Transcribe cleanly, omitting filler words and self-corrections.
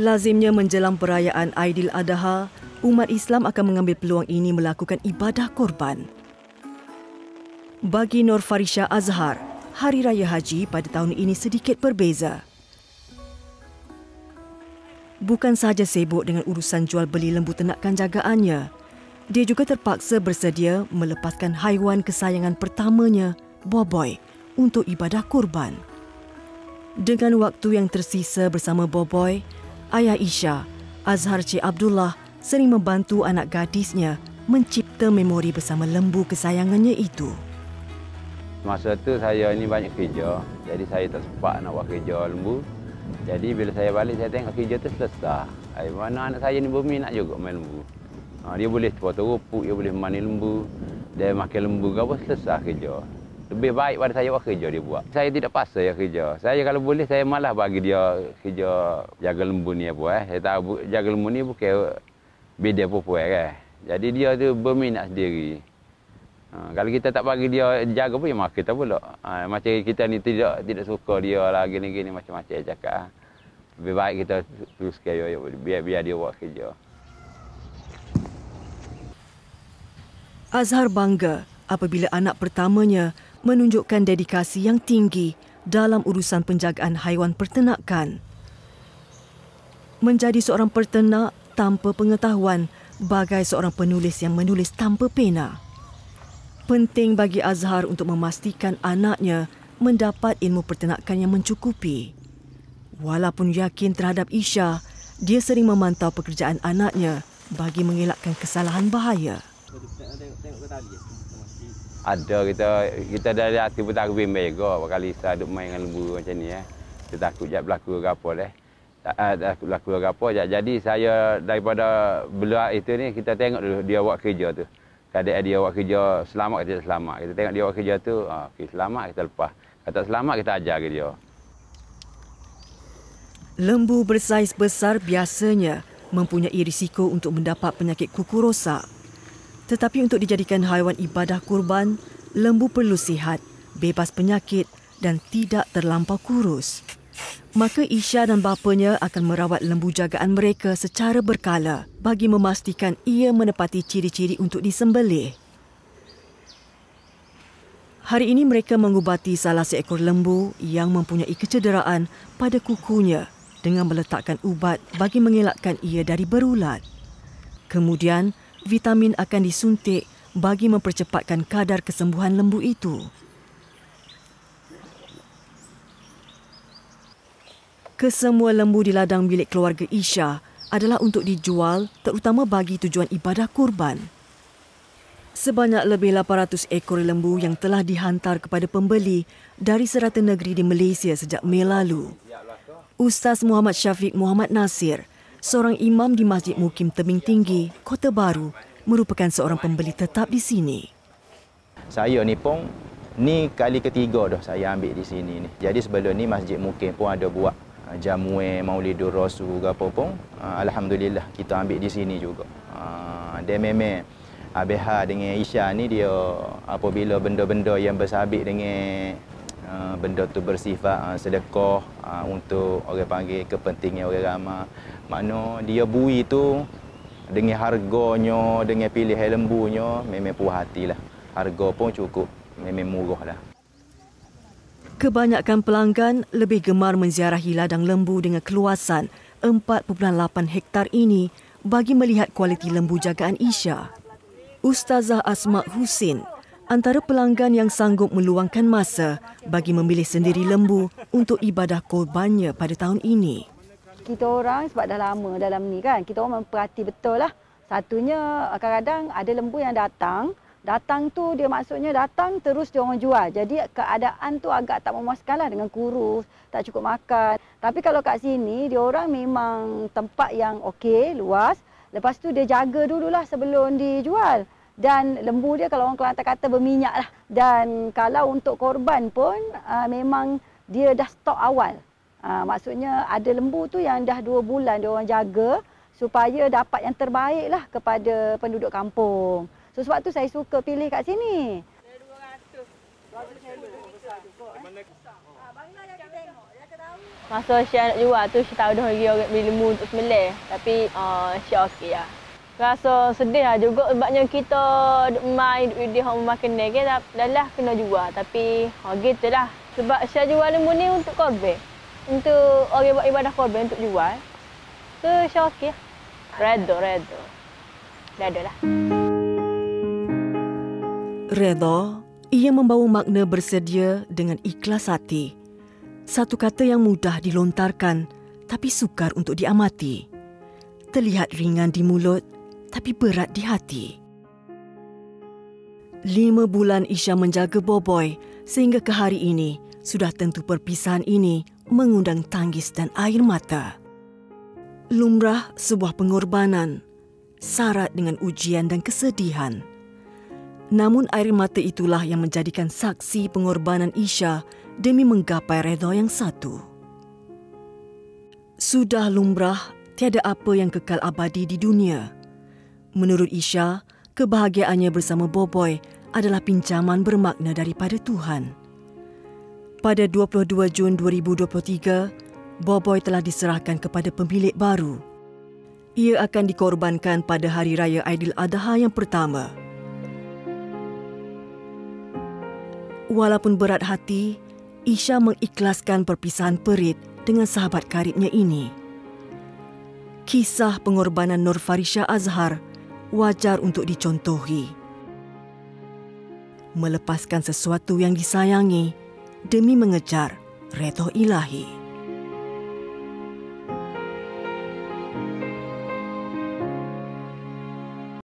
Lazimnya menjelang perayaan Aidiladha, umat Islam akan mengambil peluang ini melakukan ibadah korban. Bagi Nur Farisha Azhar, Hari Raya Haji pada tahun ini sedikit berbeza. Bukan sahaja sibuk dengan urusan jual beli lembu ternakan jagaannya, dia juga terpaksa bersedia melepaskan haiwan kesayangan pertamanya, Boboy, untuk ibadah kurban. Dengan waktu yang tersisa bersama Boboy, ayah Isha, Azhar Cik Abdullah, sering membantu anak gadisnya mencipta memori bersama lembu kesayangannya itu. Masa tu saya ni banyak kerja, jadi saya tak sempat nak buat kerja lembu. Jadi bila saya balik, saya tengok kerja tu selesai. Mana anak saya ni berminat juga main lembu. Dia boleh potong rupuk, dia boleh mani lembu. Dia makan lembu ke apa, selesai kerja. Lebih baik pada saya buat kerja dia buat. Saya tidak paksa ya kerja. Saya kalau boleh, saya malah bagi dia kerja jaga lembu ni apa. Saya tahu jaga lembu ni bukan beda perempuan kan. Jadi dia tu berminat sendiri. Kalau kita tak bagi dia jaga pun, dia makan kita pula. Macam kita ni tidak suka dia lah, gini-gini macam-macam dia cakap. Lebih baik kita teruskan biar dia buat kerja. Azhar bangga apabila anak pertamanya menunjukkan dedikasi yang tinggi dalam urusan penjagaan haiwan perternakan. Menjadi seorang peternak tanpa pengetahuan bagai seorang penulis yang menulis tanpa pena. Penting bagi Azhar untuk memastikan anaknya mendapat ilmu perternakan yang mencukupi. Walaupun yakin terhadap Isha, dia sering memantau pekerjaan anaknya bagi mengelakkan kesalahan bahaya. Ada kita dari hati pun takut bimbang juga. Bakal Isha duk main dengan lembu macam ni. Kita takut jap berlaku ke apa dah. Takut berlaku ke apa. Jadi saya daripada belah itu ni, kita tengok dulu dia buat kerja tu. Kadang dia buat kerja selamat ke tidak selamat. Kita tengok dia buat kerja tu, okay, selamat kita lepas. Kalau tak selamat, kita ajar ke dia. Lembu bersaiz besar biasanya mempunyai risiko untuk mendapat penyakit kuku rosak. Tetapi untuk dijadikan haiwan ibadah kurban, lembu perlu sihat, bebas penyakit dan tidak terlampau kurus. Maka Isha dan bapanya akan merawat lembu jagaan mereka secara berkala bagi memastikan ia menepati ciri-ciri untuk disembelih. Hari ini mereka mengubati salah seekor lembu yang mempunyai kecederaan pada kukunya dengan meletakkan ubat bagi mengelakkan ia dari berulat. Kemudian, vitamin akan disuntik bagi mempercepatkan kadar kesembuhan lembu itu. Kesemua lembu di ladang milik keluarga Isha adalah untuk dijual terutama bagi tujuan ibadah kurban. Sebanyak lebih 800 ekor lembu yang telah dihantar kepada pembeli dari serata negeri di Malaysia sejak Mei lalu. Ustaz Muhammad Syafiq Muhammad Nasir, seorang imam di Masjid Mukim Tebing Tinggi, Kota Baru, merupakan seorang pembeli tetap di sini. Saya ni pun, ni kali ketiga dah saya ambil di sini ni. Jadi sebelum ni Masjid Mukim pun ada buat jamuan Maulidur Rasul ke apa pun, alhamdulillah kita ambil di sini juga. Dia memang Abeha dengan Isha ni dia apabila benda-benda yang bersabit dengan benda tu bersifat sedekah untuk orang panggil kepentingan orang ramai. Makna dia bui tu dengan harganya, dengan pilihan lembunya memang puas hatilah. Harga pun cukup, memang murah lah. Kebanyakan pelanggan lebih gemar menziarahi ladang lembu dengan keluasan 4.8 hektar ini bagi melihat kualiti lembu jagaan Isha. Ustazah Asma Husin, antara pelanggan yang sanggup meluangkan masa bagi memilih sendiri lembu untuk ibadah korbannya pada tahun ini. Kita orang sebab dah lama dalam ni kan, kita orang memperhati betul lah. Satunya kadang-kadang ada lembu yang datang tu dia maksudnya datang terus dia orang jual. Jadi keadaan tu agak tak memuaskan lah dengan kurus, tak cukup makan. Tapi kalau kat sini dia orang memang tempat yang okey, luas. Lepas tu dia jaga dululah sebelum dijual. Dan lembu dia kalau orang Kelantan kata berminyak lah. Dan kalau untuk korban pun memang dia dah stok awal. Maksudnya ada lembu tu yang dah 2 bulan dia orang jaga supaya dapat yang terbaik lah kepada penduduk kampung. So sebab tu saya suka pilih kat sini. 200. Bangla yang kita tengok, yang kita tahu. Masa Syah nak jual tu, Syah tahu dah orang beli lembu untuk sembelih. Tapi Syah okey lah. Rasa sedih lah juga sebabnya kita duk main, duk dia orang makan ni kan. Dah lah kena jual. Tapi gitu lah. Sebab Syah jual lembu ni untuk korban. Untuk orang buat ibadah korban untuk jual. Tu Syah okey lah. Reda lah. Redha, ia membawa makna bersedia dengan ikhlas hati. Satu kata yang mudah dilontarkan tapi sukar untuk diamati. Terlihat ringan di mulut tapi berat di hati. 5 bulan Isha menjaga Boboy sehingga ke hari ini sudah tentu perpisahan ini mengundang tangis dan air mata. Lumrah sebuah pengorbanan, syarat dengan ujian dan kesedihan. Namun air mata itulah yang menjadikan saksi pengorbanan Isha demi menggapai redha yang satu. Sudah lumrah, tiada apa yang kekal abadi di dunia. Menurut Isha, kebahagiaannya bersama Boboy adalah pinjaman bermakna daripada Tuhan. Pada 22 Jun 2023, Boboy telah diserahkan kepada pemilik baru. Ia akan dikorbankan pada Hari Raya Aidiladha yang pertama. Walaupun berat hati, Isha mengikhlaskan perpisahan perit dengan sahabat karibnya ini. Kisah pengorbanan Nur Farisha Azhar wajar untuk dicontohi. Melepaskan sesuatu yang disayangi demi mengejar redha ilahi.